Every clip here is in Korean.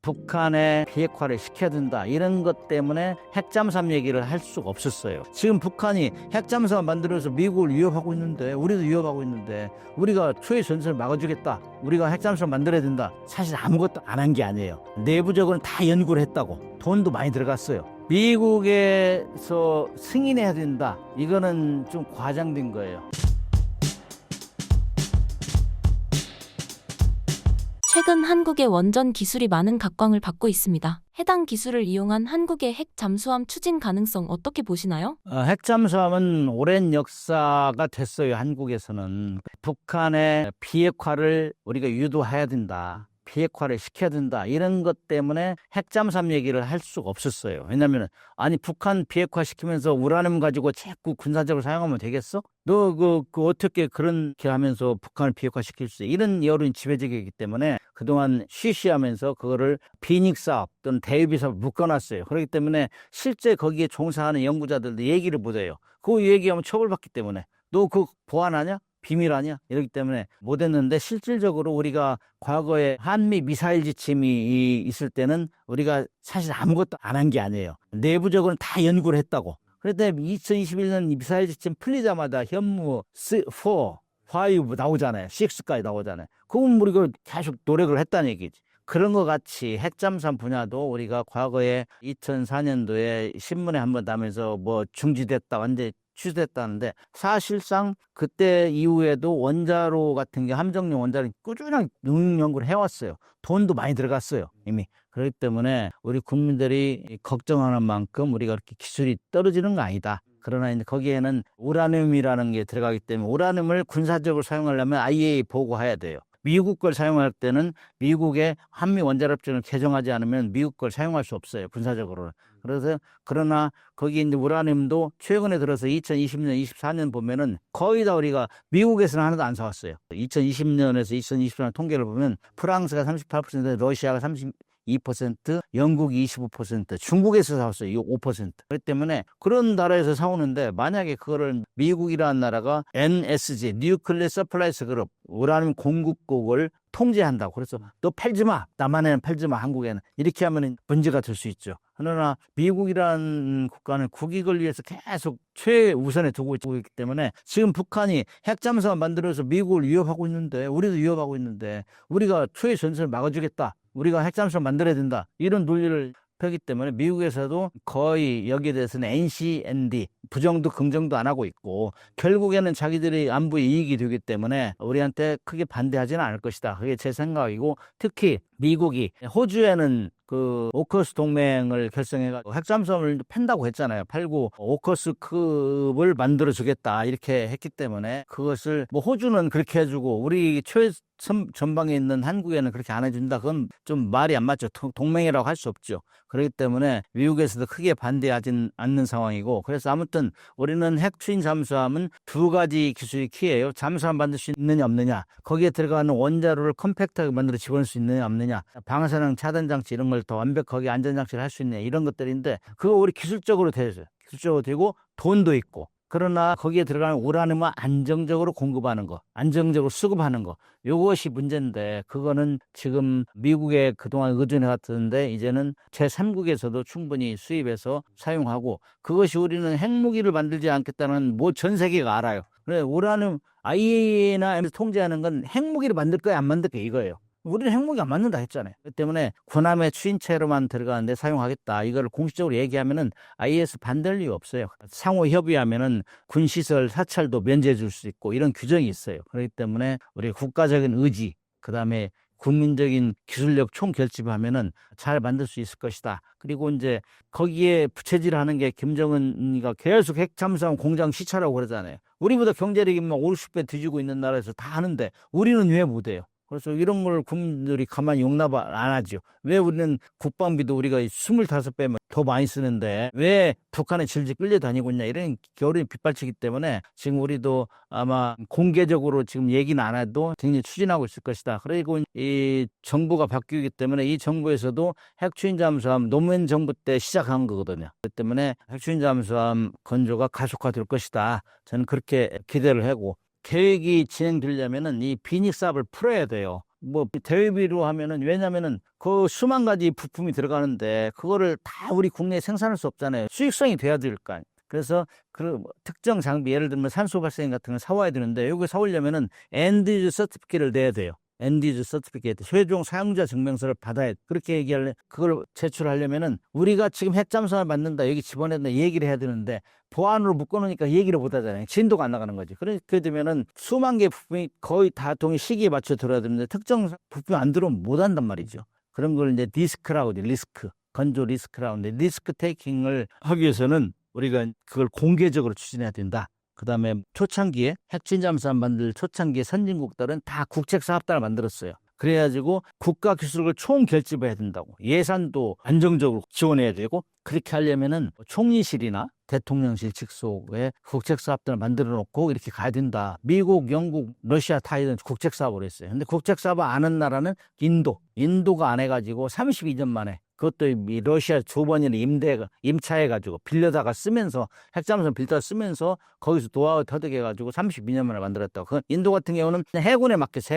북한의 비핵화를 시켜야 된다 이런 것 때문에 핵잠수함 얘기를 할 수가 없었어요. 지금 북한이 핵잠수함 만들어서 미국을 위협하고 있는데, 우리도 위협하고 있는데, 우리가 초의 전선을 막아주겠다, 우리가 핵잠수함 만들어야 된다, 사실 아무것도 안 한 게 아니에요. 내부적으로 다 연구를 했다고. 돈도 많이 들어갔어요. 미국에서 승인해야 된다, 이거는 좀 과장된 거예요. 최근 한국의 원전 기술이 많은 각광을 받고 있습니다. 해당 기술을 이용한 한국의 핵 잠수함 추진 가능성 어떻게 보시나요? 핵잠수함은 오랜 역사가 됐어요. 한국에서는 북한의 비핵화를 우리가 유도해야 된다, 비핵화를 시켜야 된다, 이런 것 때문에 핵잠수함 얘기를 할 수가 없었어요. 왜냐하면 아니 북한 비핵화 시키면서 우라늄 가지고 자꾸 군사적으로 사용하면 되겠어? 너 어떻게 그렇게 하면서 북한을 비핵화 시킬 수 있어? 이런 여론이 지배적이기 때문에 그동안 쉬쉬하면서 그거를 비닉 사업 또는 대유비 사업 묶어놨어요. 그렇기 때문에 실제 거기에 종사하는 연구자들도 얘기를 못해요. 그거 얘기하면 처벌받기 때문에. 너 그거 보안하냐? 비밀 아니야? 이렇기 때문에 못했는데, 실질적으로 우리가 과거에 한미 미사일 지침이 있을 때는 우리가 사실 아무것도 안 한 게 아니에요. 내부적으로는 다 연구를 했다고. 그런데 2021년 미사일 지침 풀리자마자 현무 4, 5 나오잖아요. 6까지 나오잖아요. 그건 우리가 계속 노력을 했다는 얘기지. 그런 것 같이 핵잠수함 분야도 우리가 과거에 2004년도에 신문에 한번 나면서 뭐 중지됐다, 완전히 취소됐다는데, 사실상 그때 이후에도 원자로 같은 게, 함정용 원자로 꾸준히 연구를 해왔어요. 돈도 많이 들어갔어요, 이미. 그렇기 때문에 우리 국민들이 걱정하는 만큼 우리가 그렇게 기술이 떨어지는 거 아니다. 그러나 이제 거기에는 우라늄이라는 게 들어가기 때문에, 우라늄을 군사적으로 사용하려면 IAEA 보고해야 돼요. 미국 걸 사용할 때는 미국의 한미 원자협정을 개정하지 않으면 미국 걸 사용할 수 없어요, 군사적으로는. 그래서 그러나 거기 이제 우라늄도 최근에 들어서 2020년, 24년 보면은 거의 다 우리가 미국에서는 하나도 안 사왔어요. 2020년에서 2024년 통계를 보면 프랑스가 38%, 러시아가 32%, 영국이 25%, 중국에서 사왔어요. 이 5%. 그렇기 때문에 그런 나라에서 사오는데, 만약에 그거를 미국이라는 나라가 NSG, 뉴클리어 서플라이스 그룹, 우라늄 공급국을 통제한다고. 그래서 너 팔지 마, 남한에는 팔지 마, 한국에는, 이렇게 하면 문제가 될 수 있죠. 그러나 미국이라는 국가는 국익을 위해서 계속 최우선에 두고 있기 때문에, 지금 북한이 핵잠수함 만들어서 미국을 위협하고 있는데, 우리도 위협하고 있는데, 우리가 초의 전선을 막아주겠다, 우리가 핵잠수함 만들어야 된다, 이런 논리를 펴기 때문에 미국에서도 거의 여기에 대해서는 NCND, 부정도 긍정도 안 하고 있고, 결국에는 자기들이 안보에 이익이 되기 때문에 우리한테 크게 반대하지는 않을 것이다. 그게 제 생각이고, 특히 미국이 호주에는 그 오커스 동맹을 결성해가지고 핵잠수함을 팬다고 했잖아요. 팔고 오커스급을 만들어 주겠다 이렇게 했기 때문에, 그것을 뭐 호주는 그렇게 해주고 우리 전방에 있는 한국에는 그렇게 안 해준다, 그건 좀 말이 안 맞죠. 동맹이라고 할 수 없죠. 그렇기 때문에 미국에서도 크게 반대하진 않는 상황이고, 그래서 아무튼 우리는 핵 추진 잠수함은 두 가지 기술이 키예요. 잠수함 만들 수 있느냐 없느냐, 거기에 들어가는 원자로를 컴팩트하게 만들어 집어넣을 수 있느냐 없느냐, 방사능 차단 장치 이런 걸 더 완벽하게 안전장치를 할 수 있느냐, 이런 것들인데, 그거 우리 기술적으로 되죠. 기술적으로 되고 돈도 있고. 그러나 거기에 들어가는 우라늄을 안정적으로 공급하는 거, 안정적으로 수급하는 거, 이것이 문제인데, 그거는 지금 미국에 그동안 의존해 왔던데 이제는 제3국에서도 충분히 수입해서 사용하고, 그것이 우리는 핵무기를 만들지 않겠다는 뭐 전 세계가 알아요. 그래, 우라늄 IAEA나 통제하는 건 핵무기를 만들 거야 안 만들 거야 이거예요. 우리는 핵무기 안 만든다 했잖아요. 그렇기 때문에 군함의 추진체로만 들어가는데 사용하겠다, 이거를 공식적으로 얘기하면은 IAEA 반대할 이유 없어요. 상호 협의하면은 군시설 사찰도 면제해 줄 수 있고, 이런 규정이 있어요. 그렇기 때문에 우리 국가적인 의지, 그다음에 국민적인 기술력 총결집하면은 잘 만들 수 있을 것이다. 그리고 이제 거기에 부채질하는 게, 김정은이가 계속 핵잠수함 공장 시찰하고 그러잖아요. 우리보다 경제력이 막 50배 뒤지고 있는 나라에서 다 하는데 우리는 왜 못해요? 그래서 이런 걸 국민들이 가만히 용납 안 하죠. 왜 우리는 국방비도 우리가 25배면 더 많이 쓰는데 왜 북한에 질질 끌려다니고 있냐, 이런 겨울이 빗발치기 때문에 지금 우리도 아마 공개적으로 지금 얘기는 안 해도 굉장히 추진하고 있을 것이다. 그리고 이 정부가 바뀌기 때문에 이 정부에서도 핵추진 잠수함 노무현 정부 때 시작한 거거든요. 그렇기 때문에 핵추진 잠수함 건조가 가속화될 것이다. 저는 그렇게 기대를 하고, 계획이 진행되려면은 이 비닉 사업을 풀어야 돼요. 뭐 대외비로 하면은 왜냐면은 그 수만 가지 부품이 들어가는데 그거를 다 우리 국내에 생산할 수 없잖아요. 수익성이 돼야 될 거 아니에요. 그래서 그 특정 장비 예를 들면 산소 발생 같은 걸 사와야 되는데 이거 사오려면은 엔드유저 서티피케이트를 내야 돼요. 엔드유저 서티피케이트 최종 사용자 증명서를 받아야 돼. 그렇게 얘기할래 그걸 제출하려면은 우리가 지금 핵잠수함을 만든다 여기 집어낸다 얘기를 해야 되는데 보안으로 묶어놓으니까 얘기를 못 하잖아요. 진도가 안 나가는 거지. 그렇게 되면은 수만 개 부품이 거의 다 동일 시기에 맞춰 들어야 되는데 특정 부품이 안 들어오면 못 한단 말이죠. 그런 걸 이제 리스크라고 하죠. 리스크. 건조 리스크라고 하는데 리스크 테이킹을 하기 위해서는 우리가 그걸 공개적으로 추진해야 된다. 그 다음에 초창기에 핵추진 잠수함 만들 초창기에 선진국들은 다 국책사업단을 만들었어요. 그래가지고 국가 기술을 총결집해야 된다고. 예산도 안정적으로 지원해야 되고 그렇게 하려면은 총리실이나 대통령실 직속에 국책사업단을 만들어 놓고 이렇게 가야 된다. 미국, 영국, 러시아 다 이런 국책사업을 했어요. 근데 국책사업을 안 한 나라는 인도가 안 해가지고 32년 만에 그것도 이 러시아 두 번이나 임차해가지고 빌려다가 쓰면서 핵잠수함 빌려다가 쓰면서 거기서 노하우 터득해가지고 32년 만에 만들었다고. 그 인도 같은 경우는 해군에 맡겨서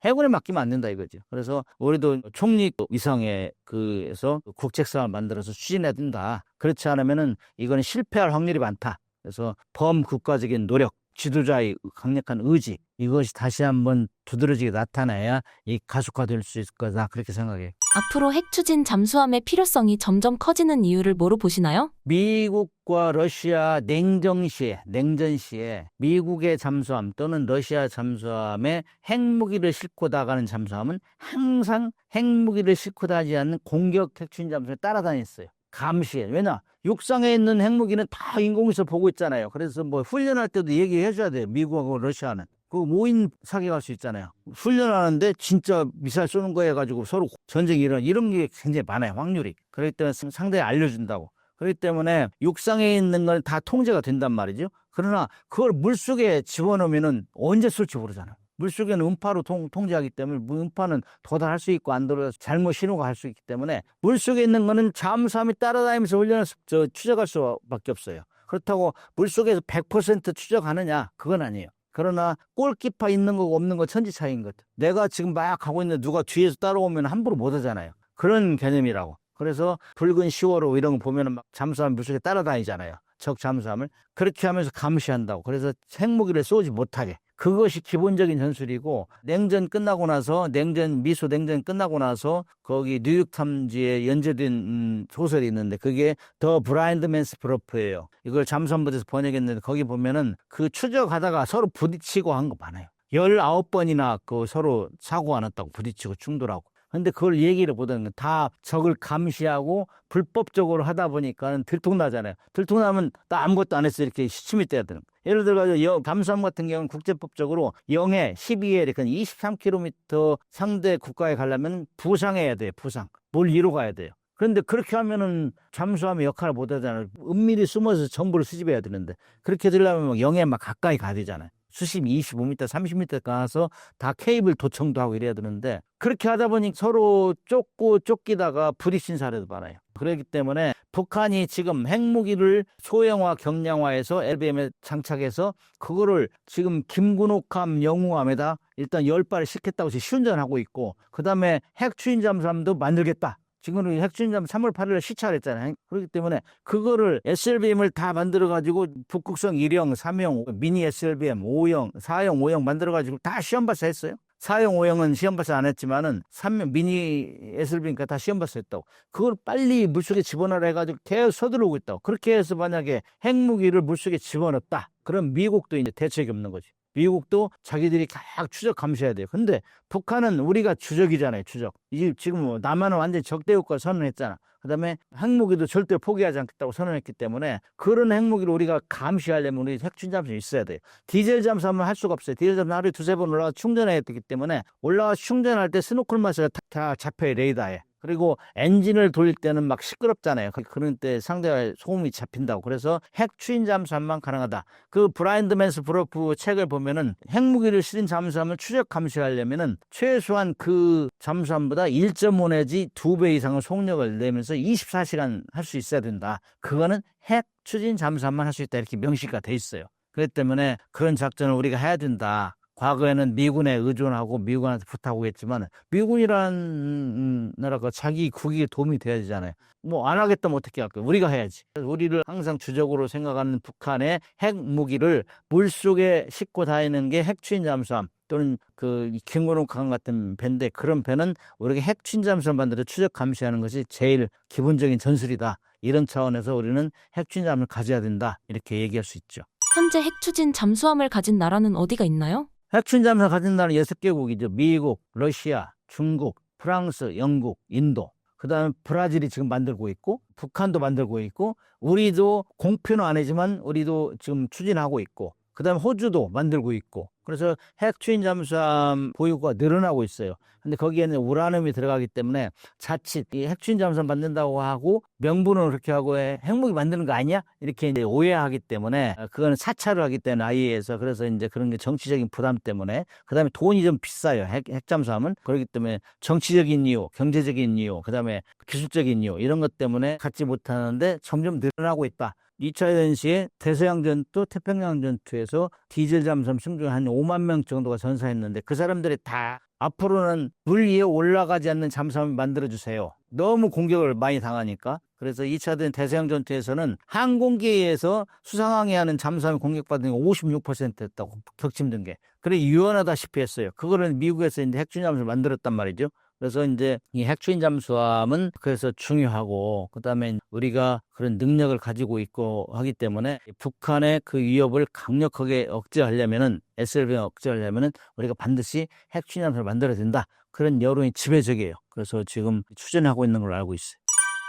해군에 맡기면 안 된다 이거죠. 그래서 우리도 총리 위상에 그에서 국책사업을 만들어서 추진해야 된다. 그렇지 않으면은 이거는 실패할 확률이 많다. 그래서 범국가적인 노력, 지도자의 강력한 의지 이것이 다시 한번 두드러지게 나타나야 이 가속화될 수 있을 거다 그렇게 생각해요. 앞으로 핵추진 잠수함의 필요성이 점점 커지는 이유를 뭐로 보시나요? 미국과 러시아 냉전 시에 미국의 잠수함 또는 러시아 잠수함에 핵무기를 싣고 나가는 잠수함은 항상 핵무기를 싣고 다니지 않는 공격 핵추진 잠수함에 따라다녔어요. 감시해. 왜냐? 육상에 있는 핵무기는 다 인공위성 보고 있잖아요. 그래서 뭐 훈련할 때도 얘기해 줘야 돼요. 미국하고 러시아는. 그 5인 사격할 수 있잖아요. 훈련하는데 진짜 미사일 쏘는 거 해가지고 서로 전쟁이 이런 게 굉장히 많아요. 확률이. 그렇기 때문에 상대에 알려준다고. 그렇기 때문에 육상에 있는 건 다 통제가 된단 말이죠. 그러나 그걸 물속에 집어넣으면은 언제 쏠지 모르잖아요. 물속에는 음파로 통제하기 때문에 음파는 도달할 수 있고 안 들어서 잘못 신호가 할 수 있기 때문에 물속에 있는 거는 잠수함이 따라다니면서 훈련을 추적할 수밖에 없어요. 그렇다고 물속에서 100% 추적하느냐? 그건 아니에요. 그러나 골키퍼 있는 거고 없는 거 천지 차이인 것. 내가 지금 막 가고 있는데 누가 뒤에서 따라오면 함부로 못 하잖아요. 그런 개념이라고. 그래서 붉은 10월호 이런 거 보면은 막 잠수함 물속에 따라다니잖아요. 적 잠수함을. 그렇게 하면서 감시한다고. 그래서 핵무기를 쏘지 못하게. 그것이 기본적인 전술이고 냉전 끝나고 나서 미소 냉전 끝나고 나서 거기 뉴욕 탐지에 연재된 소설이 있는데 그게 더 브라인드 맨스 프로프예요. 이걸 잠수함부대에서 번역했는데 거기 보면은 그 추적하다가 서로 부딪히고 한 거 많아요. 19번이나 그 서로 사고가 났다고 부딪히고 충돌하고. 근데 그걸 얘기를 못하는 건 다 적을 감시하고 불법적으로 하다 보니까 들통나잖아요. 들통나면 나 아무것도 안 했어 이렇게 시침이 떼야 되는 거예요. 예를 들어서 잠수함 같은 경우는 국제법적으로 0에 12에 이렇게 23km 상대 국가에 가려면 부상해야 돼요. 부상. 뭘 이루고 가야 돼요. 그런데 그렇게 하면은 잠수함의 역할을 못 하잖아요. 은밀히 숨어서 정보를 수집해야 되는데 그렇게 되려면 0에 막 가까이 가야 되잖아요. 수심 25m, 30m 가서 다 케이블 도청도 하고 이래야 되는데 그렇게 하다 보니 서로 쫓기다가 부딪힌 사례도 많아요. 그렇기 때문에 북한이 지금 핵무기를 소형화, 경량화해서 LBM에 장착해서 그거를 지금 김군옥함, 영우함에다 일단 10발을 싣겠다고 지금 시운전하고 있고 그 다음에 핵추진 잠수함도 만들겠다. 지금은 핵추진잠 3월 8일에 시찰을 했잖아요. 그렇기 때문에 그거를 SLBM을 다 만들어가지고 북극성 1형, 3형, 미니 SLBM 5형, 4형, 5형 만들어가지고 다 시험 발사했어요. 4형, 5형은 시험 발사 안 했지만은 3형 미니 SLBM까지 다 시험 발사했다고. 그걸 빨리 물속에 집어넣으라 해가지고 계속 서두르고 있다고. 그렇게 해서 만약에 핵무기를 물속에 집어넣었다. 그럼 미국도 이제 대책이 없는 거지. 미국도 자기들이 각 추적 감시해야 돼요. 근데 북한은 우리가 추적이잖아요. 추적. 이게 지금 남한은 완전히 적대국가 선언했잖아. 그다음에 핵무기도 절대 포기하지 않겠다고 선언했기 때문에 그런 핵무기를 우리가 감시하려면 우리 핵추진 잠수함이 있어야 돼요. 디젤 잠수함은 할 수가 없어요. 디젤 잠수함 하루에 2-3번 올라가 충전해야 되기 때문에 올라가 충전할 때 스노클 마스가 다 잡혀요. 레이더에. 그리고 엔진을 돌릴 때는 막 시끄럽잖아요. 그런 때 상대와 소음이 잡힌다고. 그래서 핵추진 잠수함만 가능하다. 그 브라인드 맨스 브로프 책을 보면은 핵무기를 실은 잠수함을 추적 감시하려면은 최소한 그 잠수함보다 1.5 내지 2배 이상의 속력을 내면서 24시간 할 수 있어야 된다. 그거는 핵추진 잠수함만 할 수 있다. 이렇게 명시가 돼 있어요. 그렇기 때문에 그런 작전을 우리가 해야 된다. 과거에는 미군에 의존하고 미군한테 부탁하고 했지만 미군이란 나라가 자기 국익에 도움이 돼야 되잖아요. 뭐 안 하겠다면 어떻게 할까요? 우리가 해야지. 우리를 항상 주적으로 생각하는 북한의 핵 무기를 물속에 싣고 다니는 게 핵추진 잠수함 또는 그 김건웅 강 같은 배인데, 그런 배는 우리가 핵추진 잠수함 만들어 추적 감시하는 것이 제일 기본적인 전술이다. 이런 차원에서 우리는 핵추진 잠수함을 가져야 된다. 이렇게 얘기할 수 있죠. 현재 핵추진 잠수함을 가진 나라는 어디가 있나요? 핵추진 잠수함을 가진 나라는 6개국이죠. 미국, 러시아, 중국, 프랑스, 영국, 인도. 그다음에 브라질이 지금 만들고 있고, 북한도 만들고 있고, 우리도 공표는 아니지만 우리도 지금 추진하고 있고, 그다음에 호주도 만들고 있고. 그래서 핵추진 잠수함 보유가 늘어나고 있어요. 근데 거기에는 우라늄이 들어가기 때문에 자칫 이 핵추진 잠수함 만든다고 하고 명분은 그렇게 하고 핵무기 만드는 거 아니야? 이렇게 이제 오해하기 때문에 그거는 사찰을 하기 때문에 IAEA에서. 그래서 이제 그런 게 정치적인 부담 때문에. 그다음에 돈이 좀 비싸요. 핵잠수함은. 그렇기 때문에 정치적인 이유, 경제적인 이유, 그다음에 기술적인 이유, 이런 것 때문에 갖지 못하는데 점점 늘어나고 있다. 2차 대전시에 대서양 전투, 태평양 전투에서 디젤 잠수함 승조원 한 5만 명 정도가 전사했는데, 그 사람들이 다 앞으로는 물 위에 올라가지 않는 잠수함을 만들어주세요. 너무 공격을 많이 당하니까. 그래서 2차 대서양 전투에서는 항공기에서 수상항해하는 잠수함이 공격받은 게 56%였다고, 격침된 게. 그래 유연하다시피 했어요. 그거를 미국에서 이제 핵추진 잠수함을 만들었단 말이죠. 그래서 이제 이 핵추진 잠수함은 그래서 중요하고, 그다음에 우리가 그런 능력을 가지고 있고 하기 때문에 북한의 그 위협을 강력하게 억제하려면은, SLB를 억제하려면은 우리가 반드시 핵추진 잠수함을 만들어야 된다. 그런 여론이 지배적이에요. 그래서 지금 추진하고 있는 걸로 알고 있어요.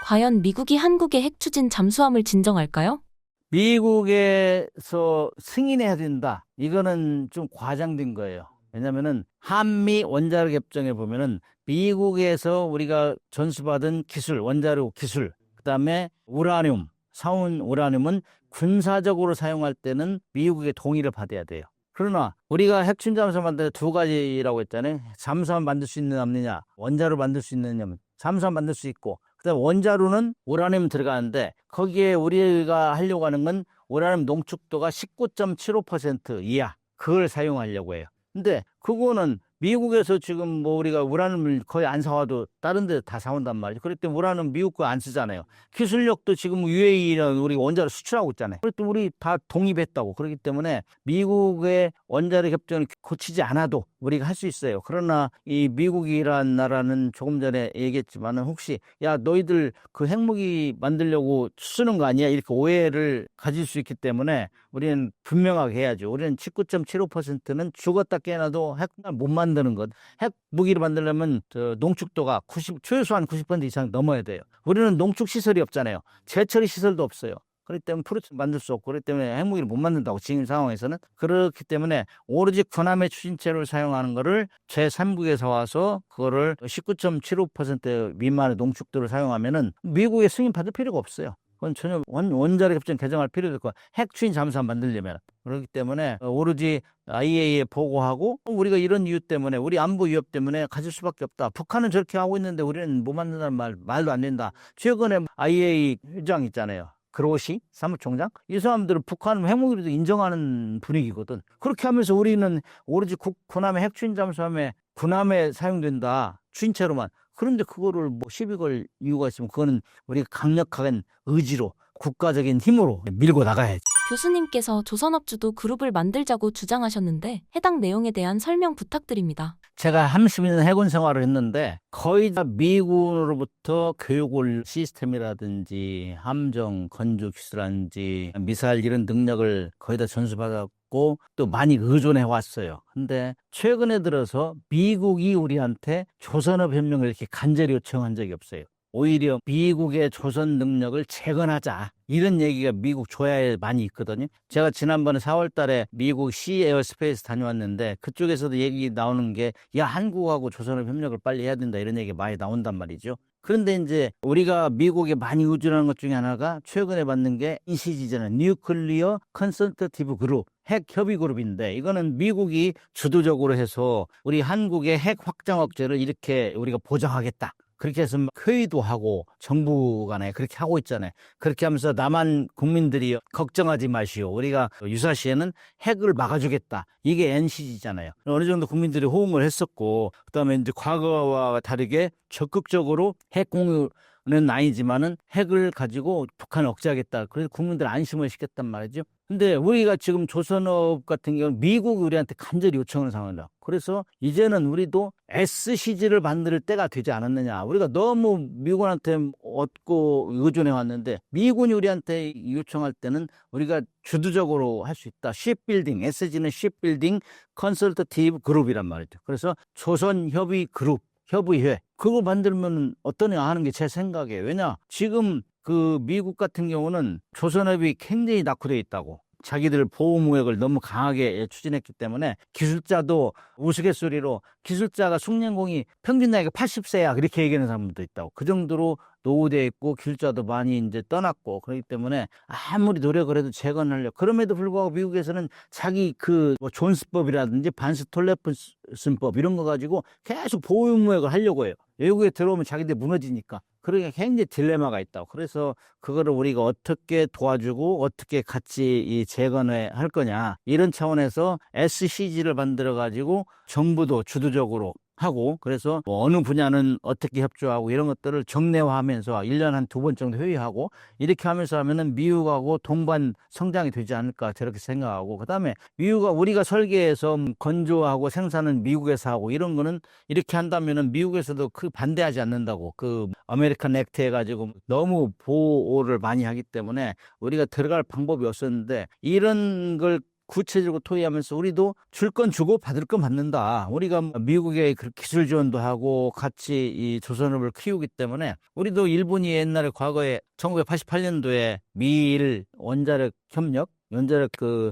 과연 미국이 한국의 핵추진 잠수함을 진정할까요? 미국에서 승인해야 된다. 이거는 좀 과장된 거예요. 왜냐면은 한미 원자력 협정에 보면은 미국에서 우리가 전수받은 기술, 원자력 기술, 그다음에 우라늄, 사온 우라늄은 군사적으로 사용할 때는 미국의 동의를 받아야 돼요. 그러나 우리가 핵추진 잠수함 만들 때 두 가지라고 했잖아요. 잠수함 만들 수 있느냐 없느냐, 원자로 만들 수 있느냐. 잠수함 만들 수 있고, 그다음 원자로는 우라늄 들어가는데, 거기에 우리가 하려고 하는 건 우라늄 농축도가 19.75% 이하, 그걸 사용하려고 해요. 근데 그거는 미국에서 지금 뭐 우리가 우라늄을 거의 안 사와도 다른 데 다 사온단 말이죠. 그렇기 때문에 우라늄 미국 거 안 쓰잖아요. 기술력도 지금 UAE는 우리 원자로 수출하고 있잖아요. 그렇기 때문에 우리 다 독립했다고. 그렇기 때문에 미국의 원자력 협정을 고치지 않아도 우리가 할 수 있어요. 그러나 이 미국이란 나라는 조금 전에 얘기했지만은, 혹시 야 너희들 그 핵무기 만들려고 쓰는 거 아니야? 이렇게 오해를 가질 수 있기 때문에 우리는 분명하게 해야죠. 우리는 19.75%는 죽었다 깨어나도 핵 못 만드는 것. 핵 무기를 만들려면 농축도가 최소한 90% 이상 넘어야 돼요. 우리는 농축 시설이 없잖아요. 재처리 시설도 없어요. 그렇기 때문에 프로젝트 만들 수 없고, 그렇기 때문에 핵무기를 못 만든다고, 지금 상황에서는. 그렇기 때문에 오로지 군함의 추진체를 사용하는 거를 제3국에서 와서 그거를 19.75% 미만의 농축도를 사용하면은 미국의 승인 받을 필요가 없어요. 그건 전혀 원자력 협정 개정할 필요도 없고, 핵추진 잠수함 만들려면. 그렇기 때문에 오로지 IAEA에 보고하고, 우리가 이런 이유 때문에, 우리 안보 위협 때문에 가질 수밖에 없다. 북한은 저렇게 하고 있는데 우리는 못 만든다는 말도 안 된다. 최근에 IAEA 회장 있잖아요. 그로시 사무총장, 이 사람들은 북한 핵무기로도 인정하는 분위기거든. 그렇게 하면서 우리는 오로지 군함의 핵추진 잠수함에 군함에 사용된다, 추진체로만. 그런데 그거를 뭐 시비 걸 이유가 있으면, 그거는 우리가 강력한 의지로, 국가적인 힘으로 밀고 나가야지. 교수님께서 조선업주도 그룹을 만들자고 주장하셨는데 해당 내용에 대한 설명 부탁드립니다. 제가 30년 해군 생활을 했는데 거의 다 미군으로부터 교육을 시스템이라든지 함정, 건조 기술이라든지 미사일 이런 능력을 거의 다 전수받았고 또 많이 의존해 왔어요. 근데 최근에 들어서 미국이 우리한테 조선업 협력을 이렇게 간절히 요청한 적이 없어요. 오히려 미국의 조선 능력을 재건하자, 이런 얘기가 미국 조야에 많이 있거든요. 제가 지난번에 4월 달에 미국 시 에어스페이스 다녀왔는데 그쪽에서도 얘기 나오는 게, 야 한국하고 조선업 협력을 빨리 해야 된다, 이런 얘기 많이 나온단 말이죠. 그런데 이제 우리가 미국에 많이 의존하는 것 중에 하나가 최근에 받는 게 NCG잖아요. 뉴클리어 컨설터티브 그룹, 핵 협의 그룹인데, 이거는 미국이 주도적으로 해서 우리 한국의 핵 확장 억제를 이렇게 우리가 보장하겠다, 그렇게 해서 막 회의도 하고 정부 간에 그렇게 하고 있잖아요. 그렇게 하면서 남한 국민들이 걱정하지 마시오. 우리가 유사시에는 핵을 막아주겠다. 이게 NCG잖아요. 어느 정도 국민들이 호응을 했었고, 그다음에 이제 과거와 다르게 적극적으로 핵 공유는 아니지만은 핵을 가지고 북한을 억제하겠다. 그래서 국민들 안심을 시켰단 말이죠. 근데 우리가 지금 조선업 같은 경우는 미국이 우리한테 간절히 요청하는 상황이다. 그래서 이제는 우리도 SCG를 만들 때가 되지 않았느냐. 우리가 너무 미국한테 얻고 의존해 왔는데 미군이 우리한테 요청할 때는 우리가 주도적으로 할 수 있다. 쉽빌딩, SCG는 쉽빌딩 컨설터티브 그룹이란 말이죠. 그래서 조선협의 그룹, 협의회 그거 만들면 어떠냐 하는 게 제 생각이에요. 왜냐 지금 그 미국 같은 경우는 조선업이 굉장히 낙후되어 있다고. 자기들 보호무역을 너무 강하게 추진했기 때문에 기술자도 우스갯소리로 기술자가 숙련공이 평균 나이가 80세야 그렇게 얘기하는 사람들도 있다고. 그 정도로 노후되어 있고 기술자도 많이 이제 떠났고 그렇기 때문에 아무리 노력을 해도 재건하려고. 그럼에도 불구하고 미국에서는 자기 그 뭐 존스법이라든지 반스 톨레슨법 이런 거 가지고 계속 보호무역을 하려고 해요. 외국에 들어오면 자기들 무너지니까. 그러니까 굉장히 딜레마가 있다고. 그래서 그거를 우리가 어떻게 도와주고 어떻게 같이 이 재건해 할 거냐 이런 차원에서 SCG를 만들어 가지고 정부도 주도적으로 하고 그래서 뭐 어느 분야는 어떻게 협조하고 이런 것들을 정례화하면서 1년에 한 2번 정도 회의하고 이렇게 하면서 하면은 미국하고 동반 성장이 되지 않을까 저렇게 생각하고 그다음에 미국과 우리가 설계해서 건조하고 생산은 미국에서 하고 이런 거는 이렇게 한다면은 미국에서도 그 반대하지 않는다고. 그 아메리칸 액트 해가지고 너무 보호를 많이 하기 때문에 우리가 들어갈 방법이 없었는데 이런 걸 구체적으로 토의하면서 우리도 줄 건 주고 받을 건 받는다. 우리가 미국의 그 기술 지원도 하고 같이 이 조선업을 키우기 때문에 우리도 일본이 옛날에 과거에 1988년도에 미일 원자력 협력, 원자력 그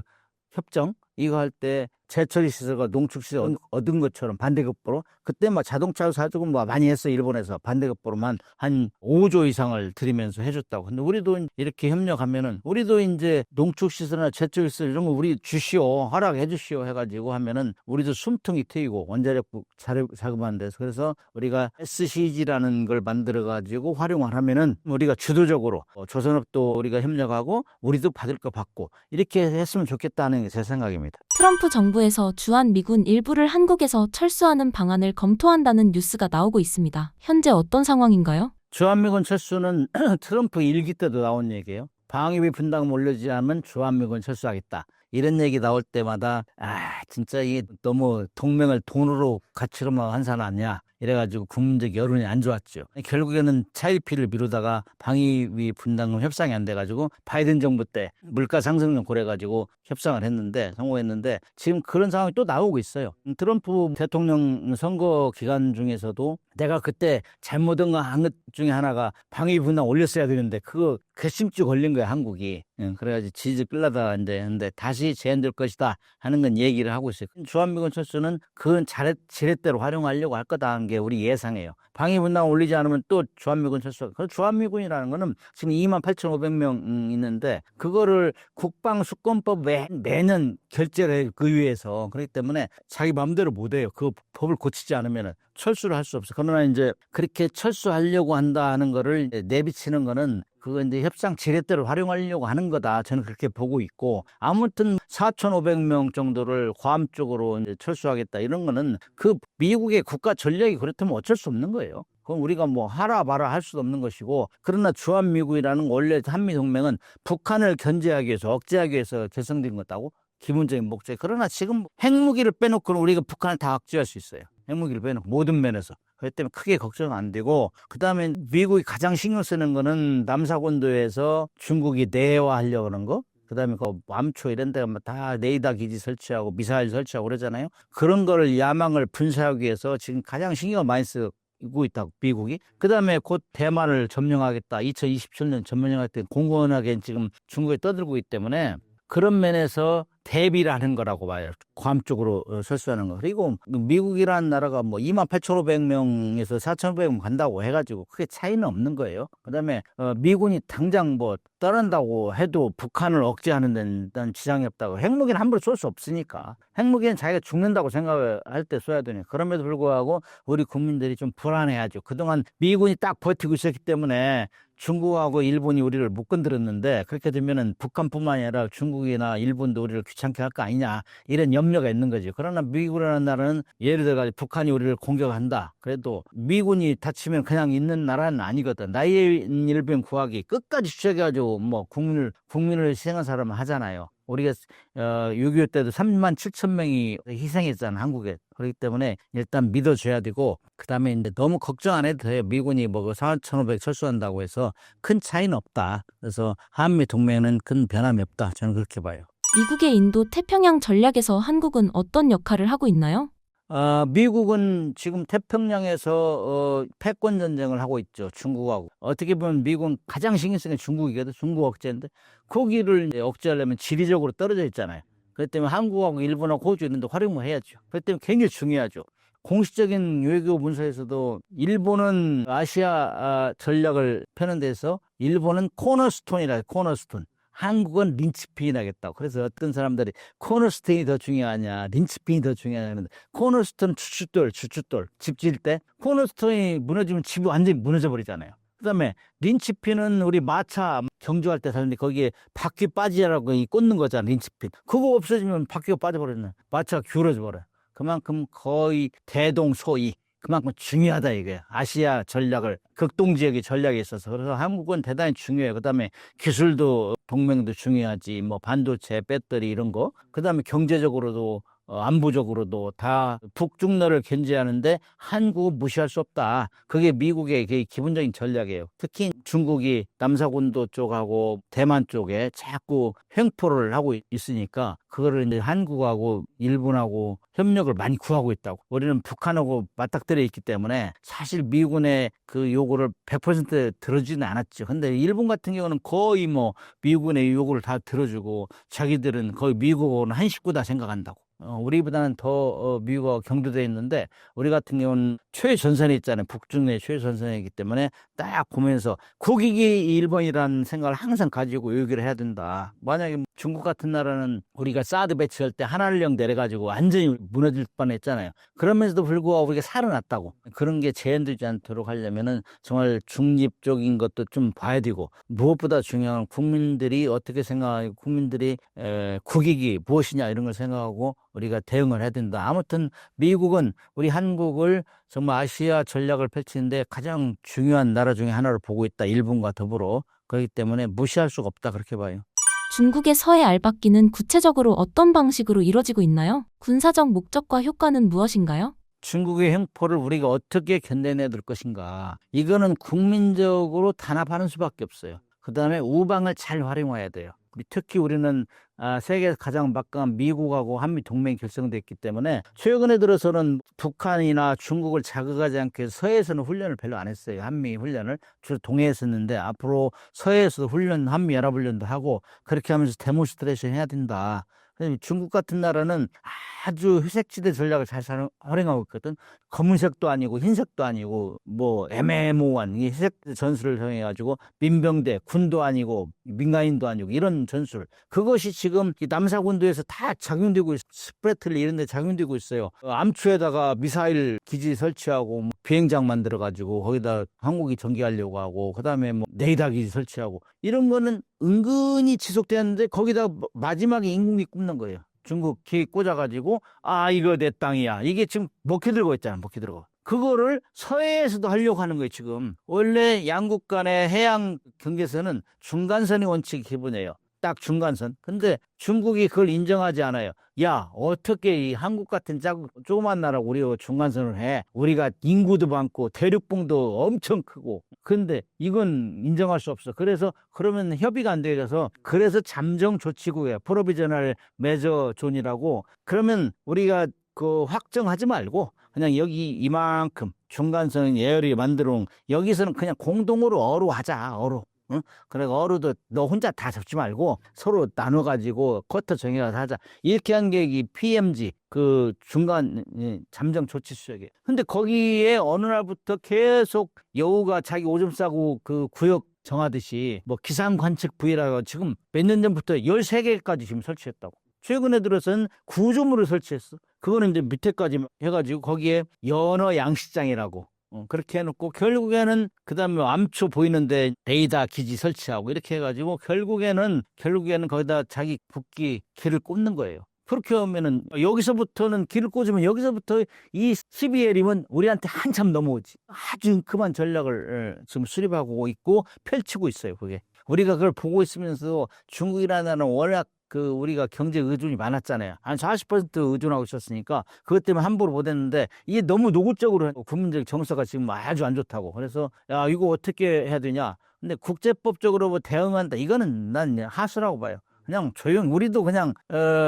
협정 이거 할 때 제철이 시설과 농축 시설 얻은 것처럼 반대급부로 그때 막 자동차 사주고 뭐 많이 했어. 일본에서 반대급부로만 한 5조 이상을 들이면서 해줬다고. 근데 우리도 이렇게 협력하면은 우리도 이제 농축 시설이나 제철 시설 이런 거 우리 주시오 허락해 주시오 해가지고 하면은 우리도 숨통이 트이고 원자력 자금하는 데서 그래서 우리가 SCG라는 걸 만들어 가지고 활용을 하면은 우리가 주도적으로 조선업도 우리가 협력하고 우리도 받을 거 받고 이렇게 했으면 좋겠다는 게 제 생각입니다. 트럼프 정부에서 주한 미군 일부를 한국에서 철수하는 방안을 검토한다는 뉴스가 나오고 있습니다. 현재 어떤 상황인가요? 주한미군 철수는 트럼프 일기 때도 나온 얘기예요. 방위비 분담금 올려주지 않으면 주한미군 철수하겠다. 이런 얘기 나올 때마다 진짜 이게 너무 동맹을 돈으로 가치로만 한 사람 아니야. 이래가지고 국민적 여론이 안 좋았죠. 결국에는 차일피를 미루다가 방위비 분담금 협상이 안 돼가지고 바이든 정부 때 물가 상승률 고려가지고 협상을 했는데 성공했는데 지금 그런 상황이 또 나오고 있어요. 트럼프 대통령 선거 기간 중에서도 내가 그때 잘못한 거 한 것 중에 하나가 방위비 분담 올렸어야 되는데 그거 괘씸죄 걸린 거야 한국이. 그래가지고 지지 끌려다가 근데 다시 제한될 것이다 하는 건 얘기를 하고 있어요. 주한미군 철수는 그건 지렛대로 활용하려고 할 거다 하는 게 우리 예상이에요. 방위 분담 올리지 않으면 또 주한미군 철수. 그 주한미군이라는 거는 지금 28,500명 있는데 그거를 국방수권법 매년 결제를 해요. 그 위에서. 그렇기 때문에 자기 마음대로 못 해요. 그 법을 고치지 않으면 철수를 할 수 없어요. 그러나 이제 그렇게 철수하려고 한다는 거를 내비치는 거는 그거 이제 협상 지렛대로 활용하려고 하는 거다. 저는 그렇게 보고 있고 아무튼 4,500명 정도를 괌 쪽으로 이제 철수하겠다 이런 거는 그 미국의 국가 전략이 그렇다면 어쩔 수 없는 거예요. 그건 우리가 뭐 하라 마라 할 수도 없는 것이고 그러나 주한미군이라는 원래 한미동맹은 북한을 견제하기 위해서 억제하기 위해서 결성된 거다고 기본적인 목적. 그러나 지금 핵무기를 빼놓고는 우리가 북한을 다 억제할 수 있어요. 핵무기를 빼놓고 모든 면에서. 그렇기 때문에 크게 걱정 안 되고 그다음에 미국이 가장 신경 쓰는 거는 남사곤도에서 중국이 내화하려고 하는 거. 그다음에 그 괌초 이런 데가 다 레이더 기지 설치하고 미사일 설치하고 그러잖아요. 그런 거를 야망을 분쇄하기 위해서 지금 가장 신경을 많이 쓰고 있다고 미국이. 그다음에 곧 대만을 점령하겠다. 2027년 점령할 때 공공연하게 지금 중국에 떠들고 있기 때문에 그런 면에서 대비를 하는 거라고 봐요. 괌 쪽으로 철수하는 거. 그리고 미국이라는 나라가 뭐 28,500명에서 4,500명 간다고 해가지고 크게 차이는 없는 거예요. 그다음에 미군이 당장 뭐 떠난다고 해도 북한을 억제하는 데는 일단 지장이 없다고. 핵무기는 함부로 쏠 수 없으니까. 핵무기는 자기가 죽는다고 생각할 때 쏘야 되니. 그럼에도 불구하고 우리 국민들이 좀 불안해하죠. 그동안 미군이 딱 버티고 있었기 때문에 중국하고 일본이 우리를 못 건드렸는데, 그렇게 되면은 북한뿐만 아니라 중국이나 일본도 우리를 귀찮게 할 거 아니냐, 이런 염려가 있는 거지. 그러나 미국이라는 나라는 예를 들어 나라이 우리를 공격한다. 그래도 미군이 다치면 그냥 있는 나라는 아니거든. 나이인 일병 구하기 끝까지 추적해가지고 뭐 국민을 희생한 사람은 하잖아요. 우리가 6.25 때도 37,000명이 희생했잖아, 한국에. 그렇기 때문에 일단 믿어줘야 되고, 그 다음에 이제 너무 걱정 안 해도 돼요. 미군이 뭐 4,500 철수한다고 해서 큰 차이는 없다. 그래서 한미 동맹은 큰 변함이 없다. 저는 그렇게 봐요. 미국의 인도 태평양 전략에서 한국은 어떤 역할을 하고 있나요? 미국은 지금 태평양에서 패권 전쟁을 하고 있죠. 중국하고. 어떻게 보면 미국은 가장 신경 쓰는 게 중국이거든. 중국 억제인데 거기를 이제 억제하려면 지리적으로 떨어져 있잖아요. 그렇기 때문에 한국하고 일본하고 호주 이런 데 활용을 해야죠. 그렇기 때문에 굉장히 중요하죠. 공식적인 외교 문서에서도 일본은 아시아 전략을 펴는 데서 일본은 코너스톤이라, 코너스톤. 한국은 린치핀이 나겠다고. 그래서 어떤 사람들이 코너스톤이 더 중요하냐, 린치핀이 더 중요하냐 하는데, 코너스톤 주춧돌. 집 지을 때 코너스톤이 무너지면 집이 완전히 무너져 버리잖아요. 그다음에 린치핀은 우리 마차 경주할 때 사는데 거기에 바퀴 빠지라고 꽂는 거잖아, 린치핀. 그거 없어지면 바퀴가 빠져버리는, 마차가 기울어져 버려. 그만큼 거의 대동소이, 그만큼 중요하다 이게. 아시아 전략을, 극동지역의 전략에 있어서. 그래서 한국은 대단히 중요해요. 그다음에 기술도, 동맹도 중요하지. 뭐 반도체, 배터리 이런 거. 그다음에 경제적으로도, 안보적으로도 다 북중러를 견제하는데 한국은 무시할 수 없다. 그게 미국의 기본적인 전략이에요. 특히 중국이 남사군도 쪽하고 대만 쪽에 자꾸 횡포를 하고 있으니까 그거를 이제 한국하고 일본하고 협력을 많이 구하고 있다고. 우리는 북한하고 맞닥뜨려 있기 때문에 사실 미군의 그 요구를 100% 들어주지는 않았죠. 근데 일본 같은 경우는 거의 뭐 미군의 요구를 다 들어주고 자기들은 거의 미국하고는 한 식구다 생각한다고. 우리보다는 더 미국하고 경도되어 있는데, 우리 같은 경우는 최전선에 있잖아요. 북중의 최전선이기 때문에 딱 보면서 국익이 일본이라는 생각을 항상 가지고 얘기를 해야 된다. 만약에 중국 같은 나라는 우리가 사드 배치할 때 하나령 내려가지고 완전히 무너질 뻔했잖아요. 그러면서도 불구하고 우리가 살아났다고. 그런 게 재현되지 않도록 하려면은 정말 중립적인 것도 좀 봐야 되고, 무엇보다 중요한 국민들이 어떻게 생각하고, 국민들이 국익이 무엇이냐 이런 걸 생각하고 우리가 대응을 해야 된다. 아무튼 미국은 우리 한국을 정말 아시아 전략을 펼치는데 가장 중요한 나라 중에 하나로 보고 있다. 일본과 더불어. 그렇기 때문에 무시할 수가 없다. 그렇게 봐요. 중국의 서해 알박기는 구체적으로 어떤 방식으로 이뤄지고 있나요? 군사적 목적과 효과는 무엇인가요? 중국의 횡포를 우리가 어떻게 견뎌내야 될 것인가. 이거는 국민적으로 단합하는 수밖에 없어요. 그 다음에 우방을 잘 활용해야 돼요. 특히 우리는 세계에서 가장 막강한 미국하고 한미 동맹이 결성됐기 때문에 최근에 들어서는 북한이나 중국을 자극하지 않기 위해서 서해에서는 훈련을 별로 안 했어요. 한미 훈련을 주로 동해에서 했는데 앞으로 서해에서도 훈련, 한미 연합 훈련도 하고 그렇게 하면서 데몬스트레이션 해야 된다. 중국 같은 나라는 아주 회색지대 전략을 잘 활용하고 있거든. 검은색도 아니고 흰색도 아니고 뭐 애매모호한 이 회색 전술을 사용해가지고 민병대, 군도 아니고 민간인도 아니고 이런 전술. 그것이 지금 이 남사군도에서 다 작용되고 스프레틀리 이런 데 작용되고 있어요. 암초에다가 미사일 기지 설치하고 뭐 비행장 만들어가지고 거기다 한국이 전개하려고 하고, 그다음에 뭐 레이더 기지 설치하고 이런 거는 은근히 지속되었는데 거기다 마지막에 인공기 굽는 거예요. 중국 기 꽂아가지고 이거 내 땅이야. 이게 지금 먹혀들고 있잖아. 먹혀들고. 그거를 서해에서도 하려고 하는 거예요. 지금 원래 양국 간의 해양 경계선은 중간선의 원칙이 기본이에요. 딱 중간선. 근데 중국이 그걸 인정하지 않아요. 야, 어떻게 이 한국 같은 조그만 나라고 우리가 중간선을 해? 우리가 인구도 많고 대륙봉도 엄청 크고. 근데 이건 인정할 수 없어. 그래서 그러면 협의가 안 되어서, 그래서 잠정 조치국이에요. 프로비저널 메저 존이라고. 그러면 우리가 그 확정하지 말고 그냥 여기 이만큼 중간선 예열이 만들어 놓은 여기서는 그냥 공동으로 어로 하자. 어로. 응? 그래 어류도 너 혼자 다 잡지 말고 서로 나눠가지고 쿼터 정해가지고 하자. 이렇게 한 게 이 PMG 그 중간 잠정 조치 수역에. 근데 거기에 어느 날부터 계속 여우가 자기 오줌 싸고 그 구역 정하듯이 뭐 기상 관측 부위라고 지금 몇 년 전부터 13개까지 지금 설치했다고. 최근에 들어서는 구조물을 설치했어. 그거는 이제 밑에까지 해가지고 거기에 연어 양식장이라고 그렇게 해놓고 결국에는 그다음에 암초 보이는데 레이더 기지 설치하고 이렇게 해가지고 결국에는 거기다 자기 국기 길을 꽂는 거예요. 그렇게 하면은 여기서부터는 길을 꽂으면 여기서부터 이 12L이면 우리한테 한참 넘어오지. 아주 그만 전략을 지금 수립하고 있고 펼치고 있어요. 그게 우리가 그걸 보고 있으면서 중국이라는 나라는 워낙 그 우리가 경제 의존이 많았잖아요. 한 40% 의존하고 있었으니까 그것 때문에 함부로 못했는데 이게 너무 노골적으로 국민적 정서가 지금 아주 안 좋다고. 그래서 야 이거 어떻게 해야 되냐. 근데 국제법적으로 뭐 대응한다. 이거는 난 하수라고 봐요. 그냥 조용. 우리도 그냥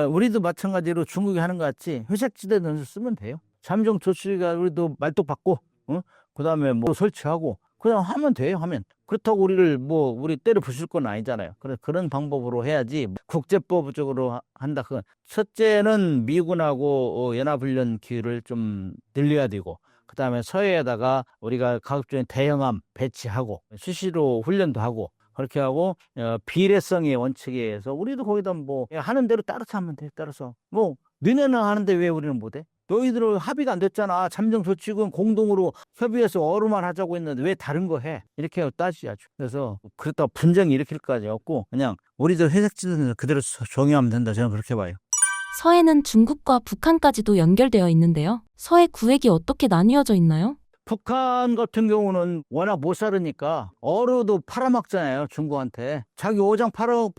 우리도 마찬가지로 중국이 하는 것 같이 회색지대 던져 쓰면 돼요. 잠정 조치가 우리도 말뚝 받고 그다음에 뭐 설치하고 그냥 하면 돼요. 하면. 그렇다고 우리를 뭐 우리 때려 부술 건 아니잖아요. 그래서 그런 방법으로 해야지 국제법적으로 한다. 그건 첫째는 미군하고 연합훈련 기회를 좀 늘려야 되고 그다음에 서해에다가 우리가 가급적인 대형함 배치하고 수시로 훈련도 하고 그렇게 하고 비례성의 원칙에 의해서 우리도 거기다 뭐 하는 대로 따라서 하면 돼. 따라서 뭐 너네는 하는데 왜 우리는 못해? 너희들 합의가 안 됐잖아. 잠정 조치군 공동으로 협의해서 어루만 하자고 했는데 왜 다른 거 해? 이렇게 따지자죠. 그래서 그렇다고 분쟁이 일으킬 까지 없고 그냥 우리들 회색지대는 그대로 정의하면 된다. 저는 그렇게 봐요. 서해는 중국과 북한까지도 연결되어 있는데요. 서해 구획이 어떻게 나뉘어져 있나요? 북한 같은 경우는 워낙 못 살으니까 어류도 팔아먹잖아요. 중국한테. 자기 어장 팔고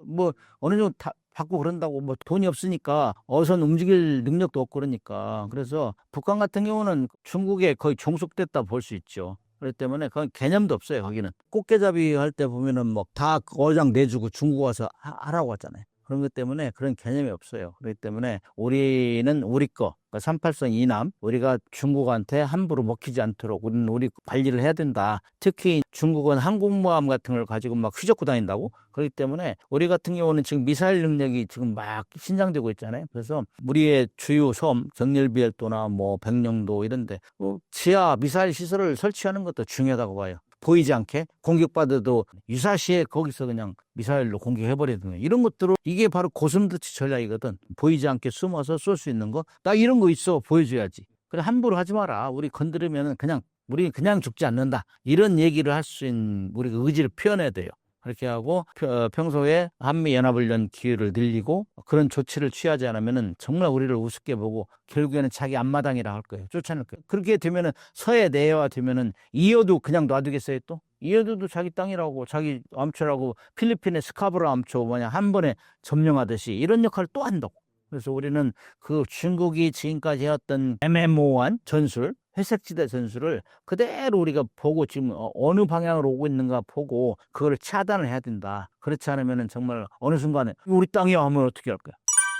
뭐 어느 정도 받고 그런다고 뭐 돈이 없으니까 어선 움직일 능력도 없고 그러니까. 그래서 북한 같은 경우는 중국에 거의 종속됐다 볼 수 있죠. 그렇기 때문에 그건 개념도 없어요. 거기는. 꽃게잡이 할 때 보면은 뭐 다 어장 내주고 중국 와서 하라고 하잖아요. 그런 것 때문에 그런 개념이 없어요. 그렇기 때문에 우리는 우리 거, 그러니까 38선 이남, 우리가 중국한테 함부로 먹히지 않도록 우리는 우리 관리를 해야 된다. 특히 중국은 항공모함 같은 걸 가지고 막 휘젓고 다닌다고. 그렇기 때문에 우리 같은 경우는 지금 미사일 능력이 지금 막 신장되고 있잖아요. 그래서 우리의 주요 섬, 정렬비엘도나 뭐 백령도 이런데 지하 미사일 시설을 설치하는 것도 중요하다고 봐요. 보이지 않게 공격받아도 유사시에 거기서 그냥 미사일로 공격해버리는 이런 것들을 이게 바로 고슴도치 전략이거든. 보이지 않게 숨어서 쏠 수 있는 거. 나 이런 거 있어 보여줘야지. 그래 함부로 하지 마라. 우리 건드리면은 그냥 우리 그냥 죽지 않는다. 이런 얘기를 할 수 있는 우리가 의지를 표현해야 돼요. 그렇게 하고 평소에 한미연합훈련 기회를 늘리고 그런 조치를 취하지 않으면은 정말 우리를 우습게 보고 결국에는 자기 앞마당이라 할 거예요. 쫓아낼 거예요. 그렇게 되면은 서해 내와 되면은 이어도 그냥 놔두겠어요 또? 이어도도 자기 땅이라고 자기 암초라고 필리핀의 스카브라 암초 한 번에 점령하듯이 이런 역할을 또 한다고. 그래서 우리는 그 중국이 지금까지 해왔던 애매모호한 전술 회색지대 전술을 그대로 우리가 보고 지금 어느 방향으로 오고 있는가 보고 그걸 차단을 해야 된다. 그렇지 않으면 정말 어느 순간에 우리 땅이야 하면 어떻게 할 거야?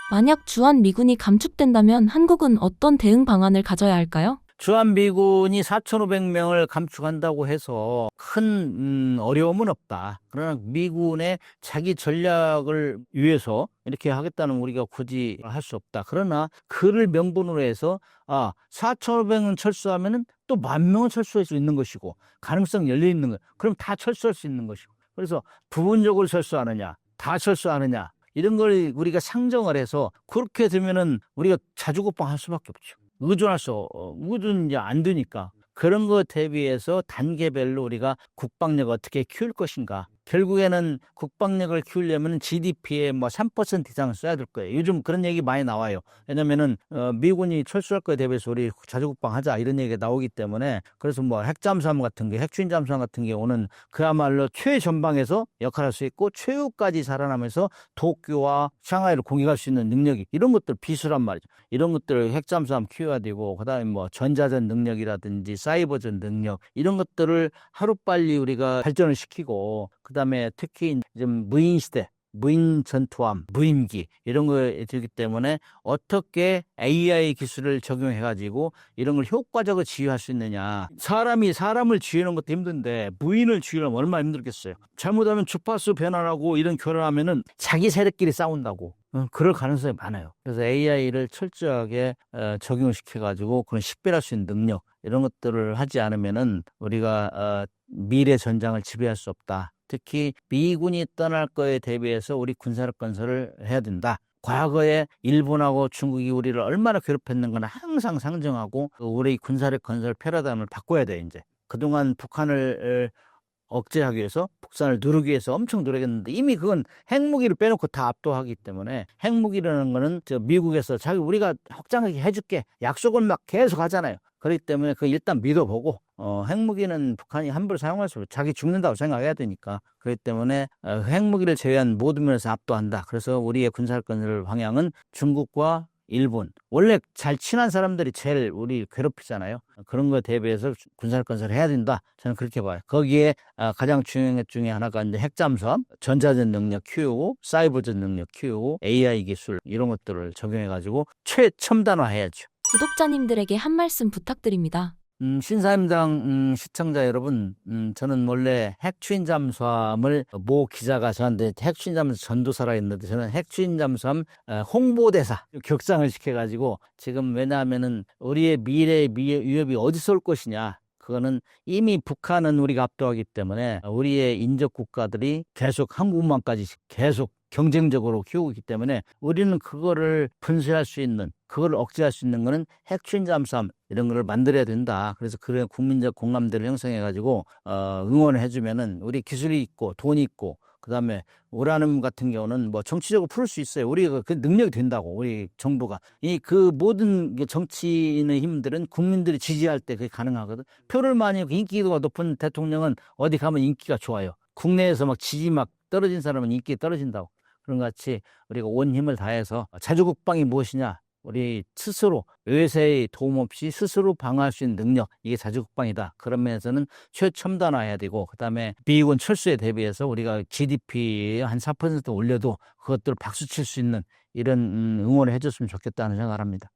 만약 주한 미군이 감축된다면 한국은 어떤 대응 방안을 가져야 할까요? 주한미군이 4,500명을 감축한다고 해서 큰 어려움은 없다. 그러나 미군의 자기 전략을 위해서 이렇게 하겠다는 우리가 굳이 할 수 없다. 그러나 그를 명분으로 해서 4,500명 철수하면은 또 10,000명은 철수할 수 있는 것이고 가능성 열려 있는 거. 그럼 다 철수할 수 있는 것이고. 그래서 부분적으로 철수하느냐, 다 철수하느냐 이런 걸 우리가 상정을 해서 그렇게 되면은 우리가 자주국방할 수밖에 없죠. 의존 이제 안 되니까 그런 것 대비해서 단계별로 우리가 국방력을 어떻게 키울 것인가. 결국에는 국방력을 키우려면 GDP의 뭐 3% 이상을 써야 될 거예요. 요즘 그런 얘기 많이 나와요. 왜냐면은 미군이 철수할 거에 대비해서 우리 자주국방 하자 이런 얘기가 나오기 때문에 그래서 뭐 핵잠수함 같은 게 핵추진 잠수함 같은 경우는 그야말로 최전방에서 역할할 수 있고 최후까지 살아나면서 도쿄와 상하이를 공격할 수 있는 능력이 이런 것들 비수란 말이죠. 이런 것들을 핵잠수함 키워야 되고 그다음에 뭐 전자전 능력이라든지 사이버전 능력 이런 것들을 하루빨리 우리가 발전을 시키고 그다음에 특히 좀 무인 시대 무인 전투함, 무인기 이런 거에 들기 때문에 어떻게 AI 기술을 적용해가지고 이런 걸 효과적으로 지휘할 수 있느냐. 사람이 사람을 지휘하는 것도 힘든데 무인을 지휘하면 얼마나 힘들겠어요. 잘못하면 주파수 변환하고 이런 결혼하면은 자기 세력끼리 싸운다고. 그럴 가능성이 많아요. 그래서 AI를 철저하게 적용시켜가지고 그런 식별할 수 있는 능력 이런 것들을 하지 않으면은 우리가 미래 전장을 지배할 수 없다. 특히 미군이 떠날 거에 대비해서 우리 군사력 건설을 해야 된다. 과거에 일본하고 중국이 우리를 얼마나 괴롭혔는가는 항상 상정하고 우리 군사력 건설 패러다임을 바꿔야 돼. 이제 그동안 북한을 억제하기 위해서 북한을 누르기 위해서 엄청 노력했는데 이미 그건 핵무기를 빼놓고 다 압도하기 때문에 핵무기라는 거는 미국에서 자기 우리가 확장하게 해줄게 약속을 막 계속 하잖아요. 그렇기 때문에 그 일단 믿어보고 핵무기는 북한이 함부로 사용할 수 없어요. 자기 죽는다고 생각해야 되니까. 그렇기 때문에 핵무기를 제외한 모든 면에서 압도한다. 그래서 우리의 군사건설 방향은 중국과 일본 원래 잘 친한 사람들이 제일 우리 괴롭히잖아요. 그런 거에 대비해서 군사력 건설을 해야 된다. 저는 그렇게 봐요. 거기에 가장 중요한 것 중에 하나가 이제 핵잠수함, 전자전 능력 키우고 사이버전 능력 키우고 AI 기술 이런 것들을 적용해가지고 최첨단화해야죠. 구독자님들에게 한 말씀 부탁드립니다. 신사임당 시청자 여러분, 저는 원래 핵추인 잠수함을 모 기자가 저한테 핵추인 잠수함 전도사라 했는데 저는 핵추인 잠수함 홍보대사 격상을 시켜가지고 지금 왜냐하면은 우리의 미래의 위협이 어디서 올 것이냐. 그거는 이미 북한은 우리가 압도하기 때문에 우리의 인접 국가들이 계속 한국만까지 계속 경쟁적으로 키우고 있기 때문에 우리는 그거를 분쇄할 수 있는 그걸 억제할 수 있는 거는 핵추인 잠수함 이런 거를 만들어야 된다. 그래서 그런 국민적 공감대를 형성해가지고 응원을 해주면은 우리 기술이 있고 돈이 있고 그다음에 우라늄 같은 경우는 뭐 정치적으로 풀을 수 있어요. 우리가 그 능력이 된다고 우리 정부가 그 모든 정치인의 힘들은 국민들이 지지할 때 그게 가능하거든. 표를 많이 인기도가 높은 대통령은 어디 가면 인기가 좋아요. 국내에서 막 지지 막 떨어진 사람은 인기 떨어진다고. 그런 것 같이 우리가 온 힘을 다해서 자주국방이 무엇이냐? 우리 스스로 외세의 도움 없이 스스로 방어할 수 있는 능력 이게 자주국방이다. 그런 면에서는 최첨단화해야 되고 그다음에 미군 철수에 대비해서 우리가 GDP 한 4% 올려도 그것들을 박수칠 수 있는 이런 응원을 해줬으면 좋겠다는 생각을 합니다.